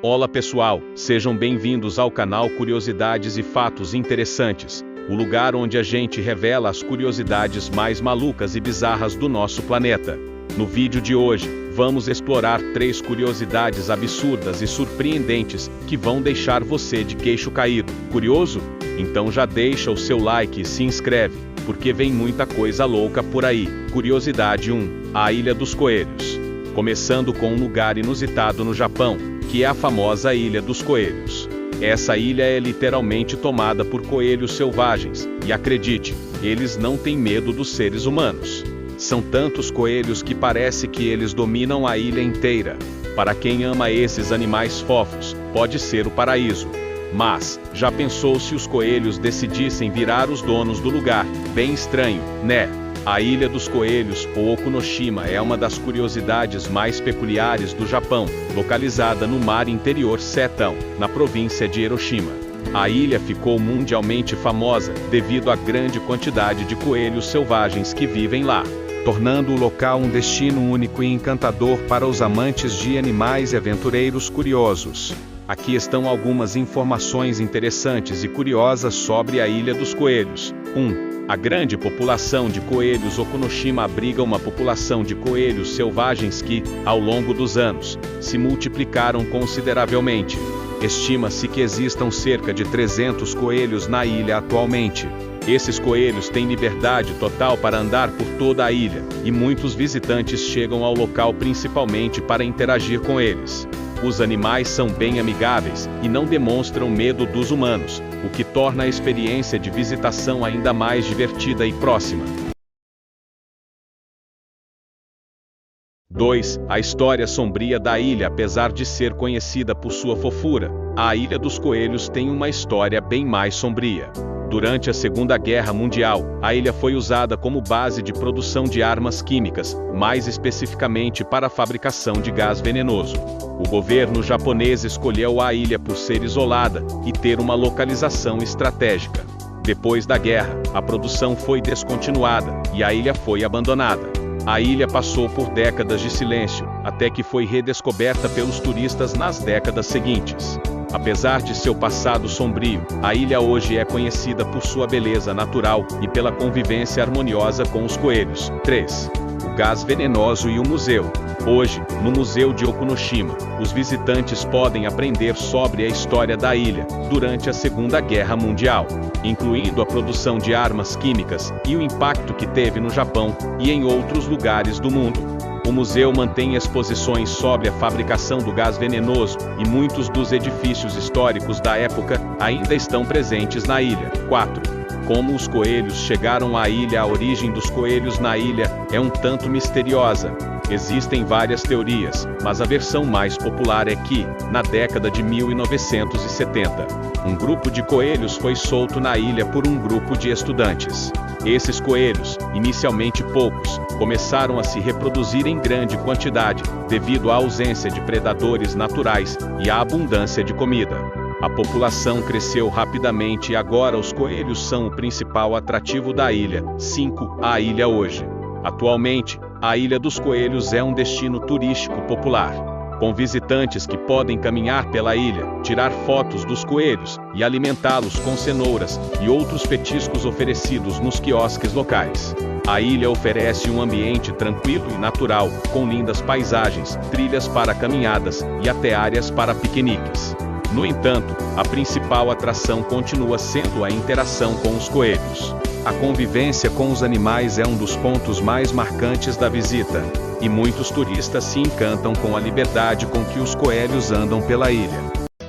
Olá pessoal, sejam bem-vindos ao canal Curiosidades e Fatos Interessantes, o lugar onde a gente revela as curiosidades mais malucas e bizarras do nosso planeta. No vídeo de hoje, vamos explorar 3 curiosidades absurdas e surpreendentes que vão deixar você de queixo caído. Curioso? Então já deixa o seu like e se inscreve, porque vem muita coisa louca por aí. Curiosidade 1: a Ilha dos Coelhos. Começando com um lugar inusitado no Japão, que é a famosa Ilha dos Coelhos. Essa ilha é literalmente tomada por coelhos selvagens, e acredite, eles não têm medo dos seres humanos. São tantos coelhos que parece que eles dominam a ilha inteira. Para quem ama esses animais fofos, pode ser o paraíso. Mas, já pensou se os coelhos decidissem virar os donos do lugar? Bem estranho, né? A Ilha dos Coelhos, ou Okunoshima, é uma das curiosidades mais peculiares do Japão, localizada no mar interior Setão, na província de Hiroshima. A ilha ficou mundialmente famosa devido à grande quantidade de coelhos selvagens que vivem lá, tornando o local um destino único e encantador para os amantes de animais e aventureiros curiosos. Aqui estão algumas informações interessantes e curiosas sobre a Ilha dos Coelhos. 1. A grande população de coelhos. Okunoshima abriga uma população de coelhos selvagens que, ao longo dos anos, se multiplicaram consideravelmente. Estima-se que existam cerca de 300 coelhos na ilha atualmente. Esses coelhos têm liberdade total para andar por toda a ilha, e muitos visitantes chegam ao local principalmente para interagir com eles. Os animais são bem amigáveis e não demonstram medo dos humanos, o que torna a experiência de visitação ainda mais divertida e próxima. 2. A história sombria da ilha. Apesar de ser conhecida por sua fofura, a Ilha dos Coelhos tem uma história bem mais sombria. Durante a Segunda Guerra Mundial, a ilha foi usada como base de produção de armas químicas, mais especificamente para a fabricação de gás venenoso. O governo japonês escolheu a ilha por ser isolada e ter uma localização estratégica. Depois da guerra, a produção foi descontinuada e a ilha foi abandonada. A ilha passou por décadas de silêncio, até que foi redescoberta pelos turistas nas décadas seguintes. Apesar de seu passado sombrio, a ilha hoje é conhecida por sua beleza natural e pela convivência harmoniosa com os coelhos. 3. O gás venenoso e o museu. Hoje, no Museu de Okunoshima, os visitantes podem aprender sobre a história da ilha durante a Segunda Guerra Mundial, incluindo a produção de armas químicas e o impacto que teve no Japão e em outros lugares do mundo. O museu mantém exposições sobre a fabricação do gás venenoso e muitos dos edifícios históricos da época ainda estão presentes na ilha. 4. Como os coelhos chegaram à ilha. A origem dos coelhos na ilha é um tanto misteriosa. Existem várias teorias, mas a versão mais popular é que, na década de 1970, um grupo de coelhos foi solto na ilha por um grupo de estudantes. Esses coelhos, inicialmente poucos, começaram a se reproduzir em grande quantidade, devido à ausência de predadores naturais e à abundância de comida. A população cresceu rapidamente e agora os coelhos são o principal atrativo da ilha. 5. A ilha hoje. Atualmente, a Ilha dos Coelhos é um destino turístico popular, com visitantes que podem caminhar pela ilha, tirar fotos dos coelhos e alimentá-los com cenouras e outros petiscos oferecidos nos quiosques locais. A ilha oferece um ambiente tranquilo e natural, com lindas paisagens, trilhas para caminhadas e até áreas para piqueniques. No entanto, a principal atração continua sendo a interação com os coelhos. A convivência com os animais é um dos pontos mais marcantes da visita, e muitos turistas se encantam com a liberdade com que os coelhos andam pela ilha.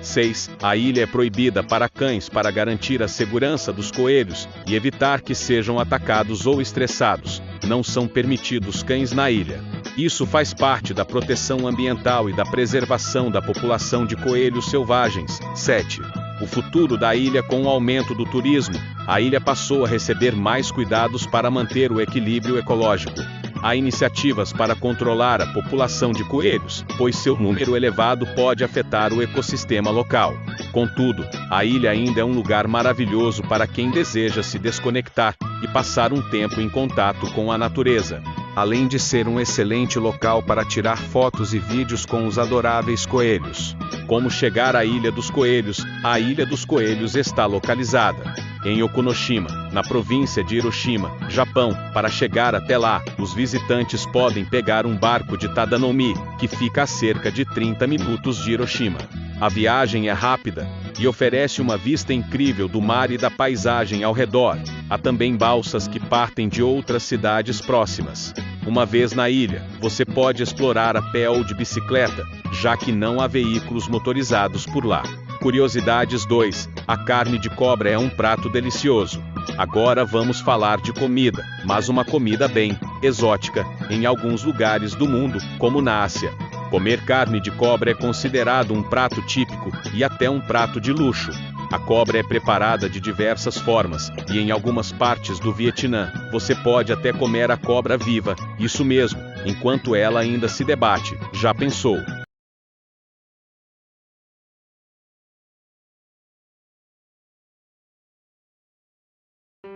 6. A ilha é proibida para cães para garantir a segurança dos coelhos e evitar que sejam atacados ou estressados. Não são permitidos cães na ilha. Isso faz parte da proteção ambiental e da preservação da população de coelhos selvagens. 7. O futuro da ilha. Com o aumento do turismo, a ilha passou a receber mais cuidados para manter o equilíbrio ecológico. Há iniciativas para controlar a população de coelhos, pois seu número elevado pode afetar o ecossistema local. Contudo, a ilha ainda é um lugar maravilhoso para quem deseja se desconectar e passar um tempo em contato com a natureza. além de ser um excelente local para tirar fotos e vídeos com os adoráveis coelhos. Como chegar à Ilha dos Coelhos? A Ilha dos Coelhos está localizada em Okunoshima, na província de Hiroshima, Japão. Para chegar até lá, os visitantes podem pegar um barco de Tadanomi, que fica a cerca de 30 minutos de Hiroshima. A viagem é rápida e oferece uma vista incrível do mar e da paisagem ao redor. Há também balsas que partem de outras cidades próximas. Uma vez na ilha, você pode explorar a pé ou de bicicleta, já que não há veículos motorizados por lá. Curiosidades 2. A carne de cobra é um prato delicioso. Agora vamos falar de comida, mas uma comida bem exótica, em alguns lugares do mundo, como na Ásia. Comer carne de cobra é considerado um prato típico, e até um prato de luxo. A cobra é preparada de diversas formas, e em algumas partes do Vietnã, você pode até comer a cobra viva, isso mesmo, enquanto ela ainda se debate. Já pensou?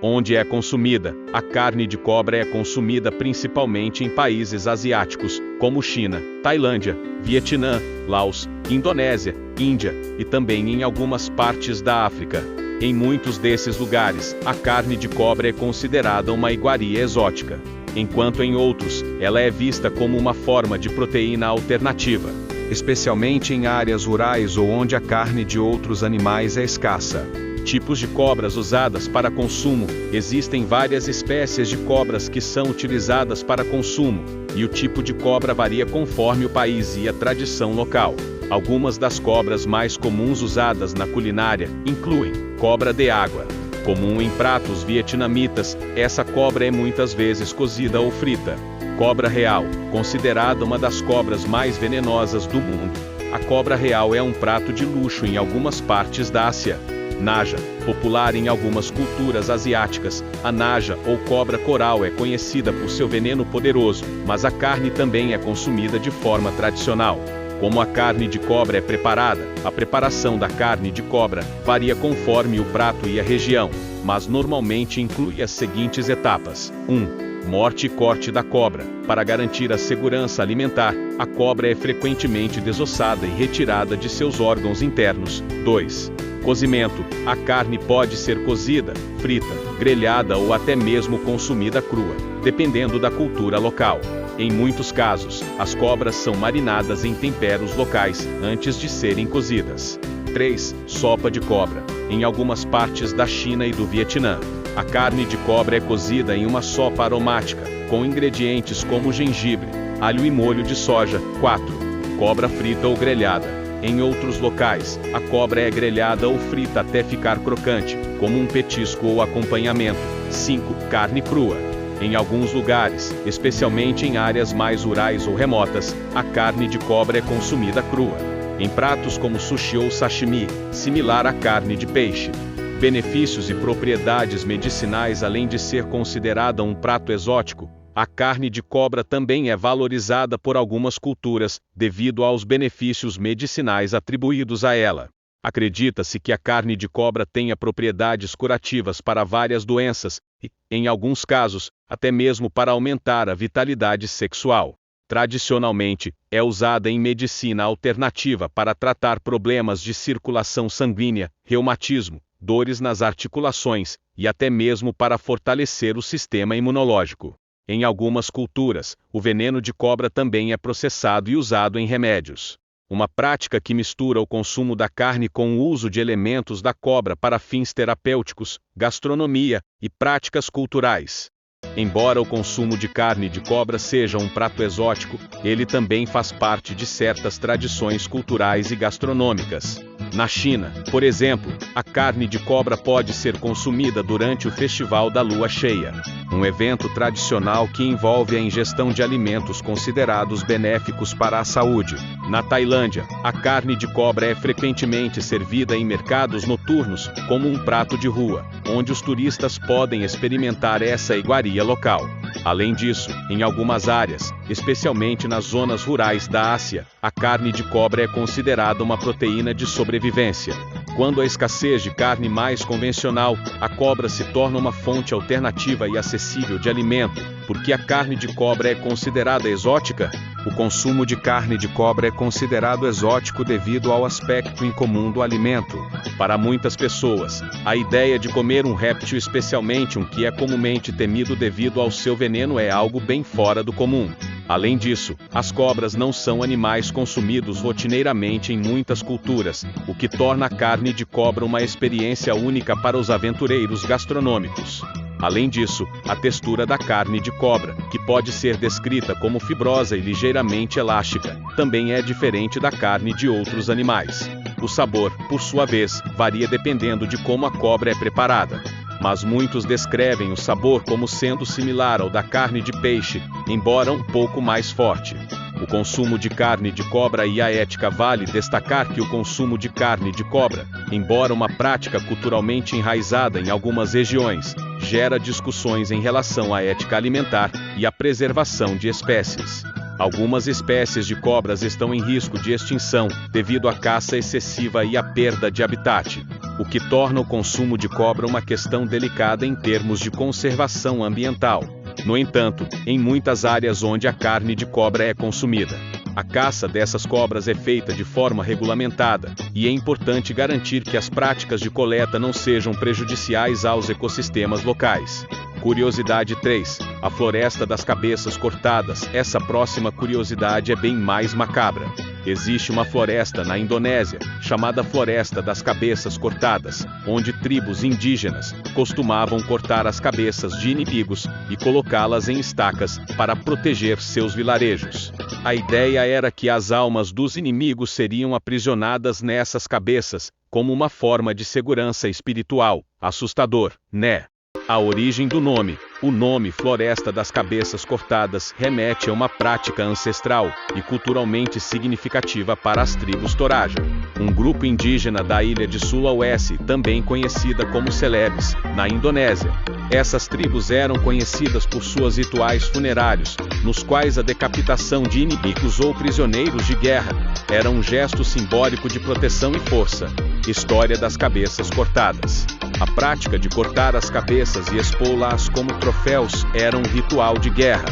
Onde é consumida? A carne de cobra é consumida principalmente em países asiáticos, como China, Tailândia, Vietnã, Laos, Indonésia, Índia, e também em algumas partes da África. Em muitos desses lugares, a carne de cobra é considerada uma iguaria exótica, enquanto em outros, ela é vista como uma forma de proteína alternativa, especialmente em áreas rurais ou onde a carne de outros animais é escassa. Tipos de cobras usadas para consumo. Existem várias espécies de cobras que são utilizadas para consumo, e o tipo de cobra varia conforme o país e a tradição local. Algumas das cobras mais comuns usadas na culinária incluem cobra de água. Comum em pratos vietnamitas, essa cobra é muitas vezes cozida ou frita. Cobra real, considerada uma das cobras mais venenosas do mundo. A cobra real é um prato de luxo em algumas partes da Ásia. Naja, popular em algumas culturas asiáticas, a naja ou cobra coral é conhecida por seu veneno poderoso, mas a carne também é consumida de forma tradicional. Como a carne de cobra é preparada, a preparação da carne de cobra varia conforme o prato e a região, mas normalmente inclui as seguintes etapas. 1. Morte e corte da cobra. Para garantir a segurança alimentar, a cobra é frequentemente desossada e retirada de seus órgãos internos. 2. Cozimento. A carne pode ser cozida, frita, grelhada ou até mesmo consumida crua, dependendo da cultura local. Em muitos casos, as cobras são marinadas em temperos locais antes de serem cozidas. 3. Sopa de cobra. Em algumas partes da China e do Vietnã, a carne de cobra é cozida em uma sopa aromática, com ingredientes como gengibre, alho e molho de soja. 4. Cobra frita ou grelhada. Em outros locais, a cobra é grelhada ou frita até ficar crocante, como um petisco ou acompanhamento. 5. Carne crua. Em alguns lugares, especialmente em áreas mais rurais ou remotas, a carne de cobra é consumida crua. Em pratos como sushi ou sashimi, similar à carne de peixe. Benefícios e propriedades medicinais. Além de ser considerada um prato exótico, a carne de cobra também é valorizada por algumas culturas, devido aos benefícios medicinais atribuídos a ela. Acredita-se que a carne de cobra tenha propriedades curativas para várias doenças, e, em alguns casos, até mesmo para aumentar a vitalidade sexual. Tradicionalmente, é usada em medicina alternativa para tratar problemas de circulação sanguínea, reumatismo, dores nas articulações, e até mesmo para fortalecer o sistema imunológico. Em algumas culturas, o veneno de cobra também é processado e usado em remédios. Uma prática que mistura o consumo da carne com o uso de elementos da cobra para fins terapêuticos, gastronomia e práticas culturais. Embora o consumo de carne de cobra seja um prato exótico, ele também faz parte de certas tradições culturais e gastronômicas. Na China, por exemplo, a carne de cobra pode ser consumida durante o Festival da Lua Cheia, um evento tradicional que envolve a ingestão de alimentos considerados benéficos para a saúde. Na Tailândia, a carne de cobra é frequentemente servida em mercados noturnos, como um prato de rua, onde os turistas podem experimentar essa iguaria local. Além disso, em algumas áreas, especialmente nas zonas rurais da Ásia, a carne de cobra é considerada uma proteína de sobrevivência. Quando a escassez de carne mais convencional, a cobra se torna uma fonte alternativa e acessível de alimento. Por que a carne de cobra é considerada exótica? O consumo de carne de cobra é considerado exótico devido ao aspecto incomum do alimento. Para muitas pessoas, a ideia de comer um réptil, especialmente um que é comumente temido devido ao seu veneno, é algo bem fora do comum. Além disso, as cobras não são animais consumidos rotineiramente em muitas culturas, o que torna a carne de cobra uma experiência única para os aventureiros gastronômicos. Além disso, a textura da carne de cobra, que pode ser descrita como fibrosa e ligeiramente elástica, também é diferente da carne de outros animais. O sabor, por sua vez, varia dependendo de como a cobra é preparada. Mas muitos descrevem o sabor como sendo similar ao da carne de peixe, embora um pouco mais forte. O consumo de carne de cobra e a ética. Vale destacar que o consumo de carne de cobra, embora uma prática culturalmente enraizada em algumas regiões, gera discussões em relação à ética alimentar e à preservação de espécies. Algumas espécies de cobras estão em risco de extinção devido à caça excessiva e à perda de habitat, o que torna o consumo de cobra uma questão delicada em termos de conservação ambiental. No entanto, em muitas áreas onde a carne de cobra é consumida, a caça dessas cobras é feita de forma regulamentada, e é importante garantir que as práticas de coleta não sejam prejudiciais aos ecossistemas locais. Curiosidade 3. A floresta das cabeças cortadas. Essa próxima curiosidade é bem mais macabra. Existe uma floresta na Indonésia, chamada Floresta das Cabeças Cortadas, onde tribos indígenas costumavam cortar as cabeças de inimigos e colocá-las em estacas para proteger seus vilarejos. A ideia era que as almas dos inimigos seriam aprisionadas nessas cabeças, como uma forma de segurança espiritual. Assustador, né? A origem do nome. O nome Floresta das Cabeças Cortadas remete a uma prática ancestral e culturalmente significativa para as tribos Toraja, um grupo indígena da ilha de Sulawesi, também conhecida como Celebes, na Indonésia. Essas tribos eram conhecidas por seus rituais funerários, nos quais a decapitação de inimigos ou prisioneiros de guerra era um gesto simbólico de proteção e força. História das cabeças cortadas. A prática de cortar as cabeças e expô-las como troféus era um ritual de guerra,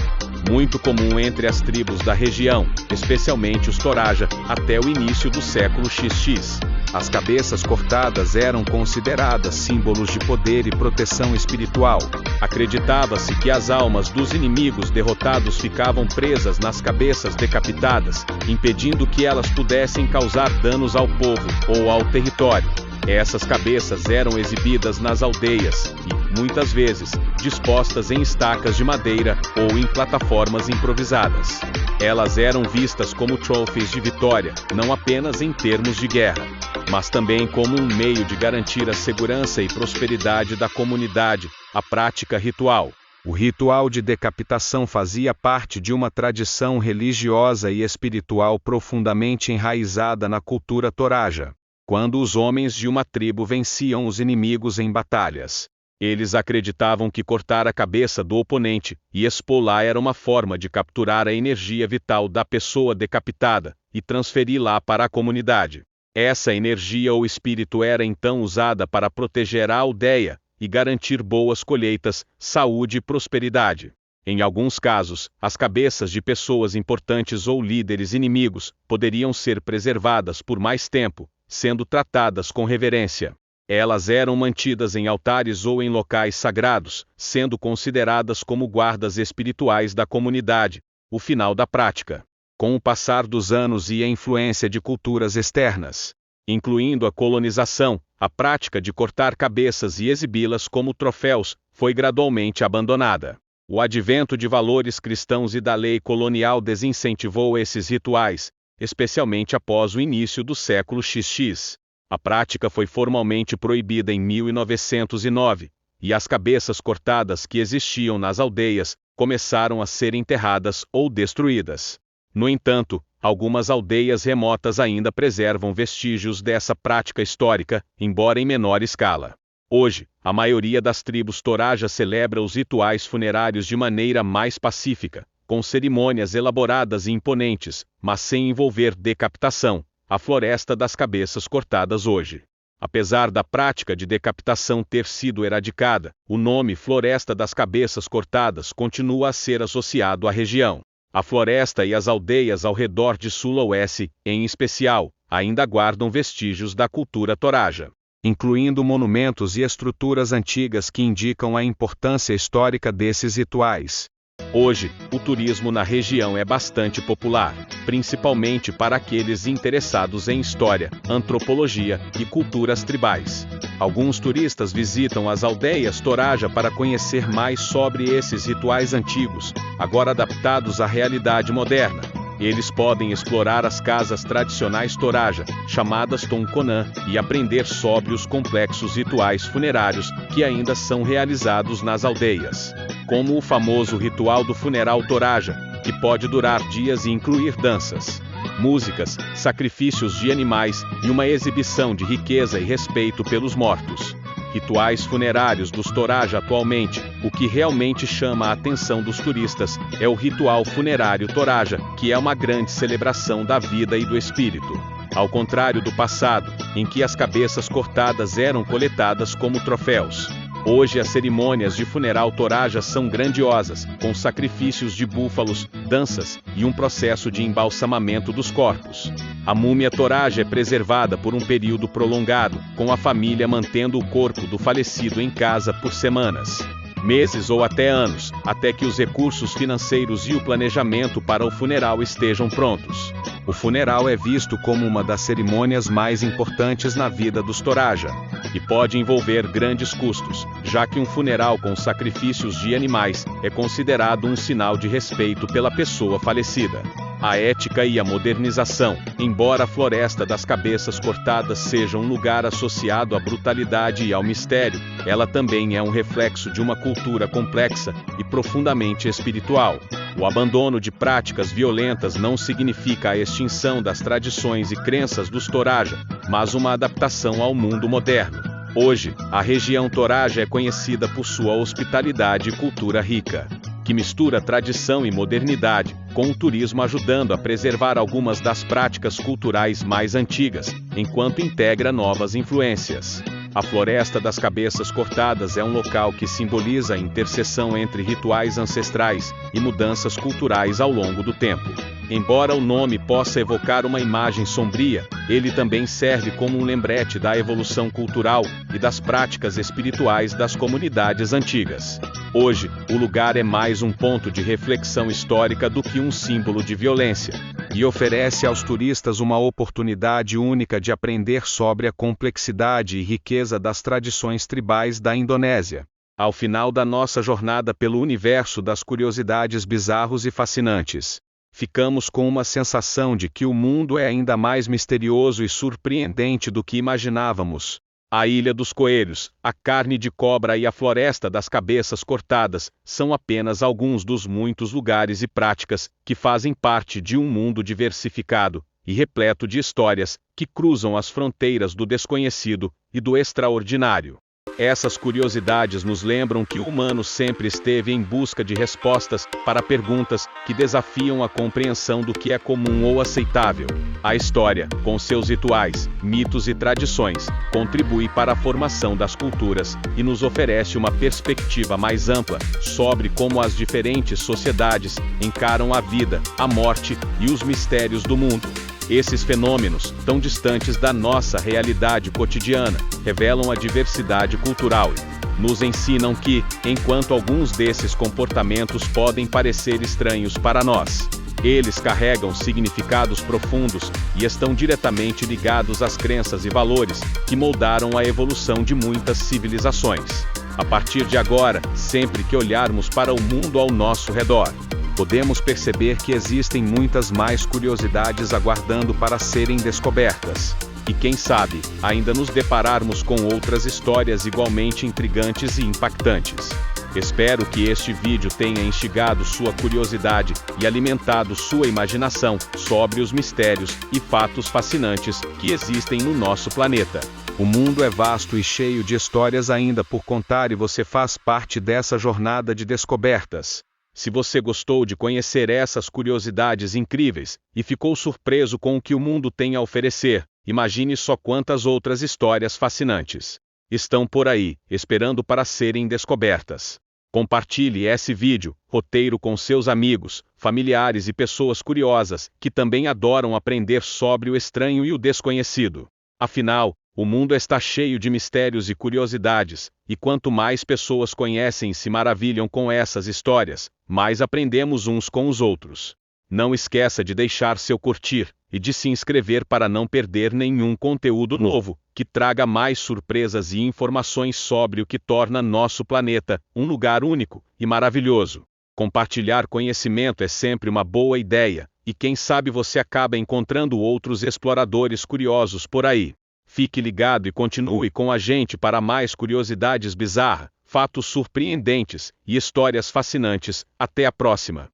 muito comum entre as tribos da região, especialmente os Toraja, até o início do século XX. As cabeças cortadas eram consideradas símbolos de poder e proteção espiritual. Acreditava-se que as almas dos inimigos derrotados ficavam presas nas cabeças decapitadas, impedindo que elas pudessem causar danos ao povo ou ao território. Essas cabeças eram exibidas nas aldeias e, muitas vezes, dispostas em estacas de madeira ou em plataformas improvisadas. Elas eram vistas como troféus de vitória, não apenas em termos de guerra, mas também como um meio de garantir a segurança e prosperidade da comunidade. A prática ritual. O ritual de decapitação fazia parte de uma tradição religiosa e espiritual profundamente enraizada na cultura Toraja. Quando os homens de uma tribo venciam os inimigos em batalhas, eles acreditavam que cortar a cabeça do oponente e expô-la era uma forma de capturar a energia vital da pessoa decapitada e transferi-la para a comunidade. Essa energia ou espírito era então usada para proteger a aldeia e garantir boas colheitas, saúde e prosperidade. Em alguns casos, as cabeças de pessoas importantes ou líderes inimigos poderiam ser preservadas por mais tempo, sendo tratadas com reverência. Elas eram mantidas em altares ou em locais sagrados, sendo consideradas como guardas espirituais da comunidade. O final da prática. Com o passar dos anos e a influência de culturas externas, incluindo a colonização, a prática de cortar cabeças e exibi-las como troféus foi gradualmente abandonada. O advento de valores cristãos e da lei colonial desincentivou esses rituais, especialmente após o início do século XX. A prática foi formalmente proibida em 1909, e as cabeças cortadas que existiam nas aldeias começaram a ser enterradas ou destruídas. No entanto, algumas aldeias remotas ainda preservam vestígios dessa prática histórica, embora em menor escala. Hoje, a maioria das tribos Toraja celebra os rituais funerários de maneira mais pacífica, com cerimônias elaboradas e imponentes, mas sem envolver decapitação, a Floresta das Cabeças Cortadas hoje. Apesar da prática de decapitação ter sido eradicada, o nome Floresta das Cabeças Cortadas continua a ser associado à região. A floresta e as aldeias ao redor de Sulawesi, em especial, ainda guardam vestígios da cultura toraja, incluindo monumentos e estruturas antigas que indicam a importância histórica desses rituais. Hoje, o turismo na região é bastante popular, principalmente para aqueles interessados em história, antropologia e culturas tribais. Alguns turistas visitam as aldeias Toraja para conhecer mais sobre esses rituais antigos, agora adaptados à realidade moderna. Eles podem explorar as casas tradicionais Toraja, chamadas Tonkonan, e aprender sobre os complexos rituais funerários que ainda são realizados nas aldeias, como o famoso ritual do funeral Toraja, que pode durar dias e incluir danças, músicas, sacrifícios de animais e uma exibição de riqueza e respeito pelos mortos. Rituais funerários dos Toraja atualmente, o que realmente chama a atenção dos turistas é o ritual funerário Toraja, que é uma grande celebração da vida e do espírito. Ao contrário do passado, em que as cabeças cortadas eram coletadas como troféus. Hoje as cerimônias de funeral Toraja são grandiosas, com sacrifícios de búfalos, danças e um processo de embalsamamento dos corpos. A múmia Toraja é preservada por um período prolongado, com a família mantendo o corpo do falecido em casa por semanas, meses ou até anos, até que os recursos financeiros e o planejamento para o funeral estejam prontos. O funeral é visto como uma das cerimônias mais importantes na vida dos Toraja, e pode envolver grandes custos, já que um funeral com sacrifícios de animais é considerado um sinal de respeito pela pessoa falecida. A ética e a modernização. Embora a Floresta das Cabeças Cortadas seja um lugar associado à brutalidade e ao mistério, ela também é um reflexo de uma cultura complexa e profundamente espiritual. O abandono de práticas violentas não significa a extinção das tradições e crenças dos Toraja, mas uma adaptação ao mundo moderno. Hoje, a região Toraja é conhecida por sua hospitalidade e cultura rica, que mistura tradição e modernidade, com o turismo ajudando a preservar algumas das práticas culturais mais antigas, enquanto integra novas influências. A Floresta das Cabeças Cortadas é um local que simboliza a interseção entre rituais ancestrais e mudanças culturais ao longo do tempo. Embora o nome possa evocar uma imagem sombria, ele também serve como um lembrete da evolução cultural e das práticas espirituais das comunidades antigas. Hoje, o lugar é mais um ponto de reflexão histórica do que um símbolo de violência, e oferece aos turistas uma oportunidade única de aprender sobre a complexidade e riqueza das tradições tribais da Indonésia. Ao final da nossa jornada pelo universo das curiosidades bizarros e fascinantes, ficamos com uma sensação de que o mundo é ainda mais misterioso e surpreendente do que imaginávamos. A Ilha dos Coelhos, a carne de cobra e a Floresta das Cabeças Cortadas são apenas alguns dos muitos lugares e práticas que fazem parte de um mundo diversificado e repleto de histórias que cruzam as fronteiras do desconhecido e do extraordinário. Essas curiosidades nos lembram que o humano sempre esteve em busca de respostas para perguntas que desafiam a compreensão do que é comum ou aceitável. A história, com seus rituais, mitos e tradições, contribui para a formação das culturas e nos oferece uma perspectiva mais ampla sobre como as diferentes sociedades encaram a vida, a morte e os mistérios do mundo. Esses fenômenos, tão distantes da nossa realidade cotidiana, revelam a diversidade cultural e nos ensinam que, enquanto alguns desses comportamentos podem parecer estranhos para nós, eles carregam significados profundos e estão diretamente ligados às crenças e valores que moldaram a evolução de muitas civilizações. A partir de agora, sempre que olharmos para o mundo ao nosso redor, podemos perceber que existem muitas mais curiosidades aguardando para serem descobertas. E quem sabe, ainda nos depararmos com outras histórias igualmente intrigantes e impactantes. Espero que este vídeo tenha instigado sua curiosidade e alimentado sua imaginação sobre os mistérios e fatos fascinantes que existem no nosso planeta. O mundo é vasto e cheio de histórias ainda por contar e você faz parte dessa jornada de descobertas. Se você gostou de conhecer essas curiosidades incríveis e ficou surpreso com o que o mundo tem a oferecer, imagine só quantas outras histórias fascinantes estão por aí, esperando para serem descobertas. Compartilhe esse vídeo, roteiro com seus amigos, familiares e pessoas curiosas que também adoram aprender sobre o estranho e o desconhecido. Afinal, o mundo está cheio de mistérios e curiosidades, e quanto mais pessoas conhecem e se maravilham com essas histórias, mais aprendemos uns com os outros. Não esqueça de deixar seu curtir e de se inscrever para não perder nenhum conteúdo novo, que traga mais surpresas e informações sobre o que torna nosso planeta um lugar único e maravilhoso. Compartilhar conhecimento é sempre uma boa ideia, e quem sabe você acaba encontrando outros exploradores curiosos por aí. Fique ligado e continue com a gente para mais curiosidades bizarras, fatos surpreendentes e histórias fascinantes. Até a próxima!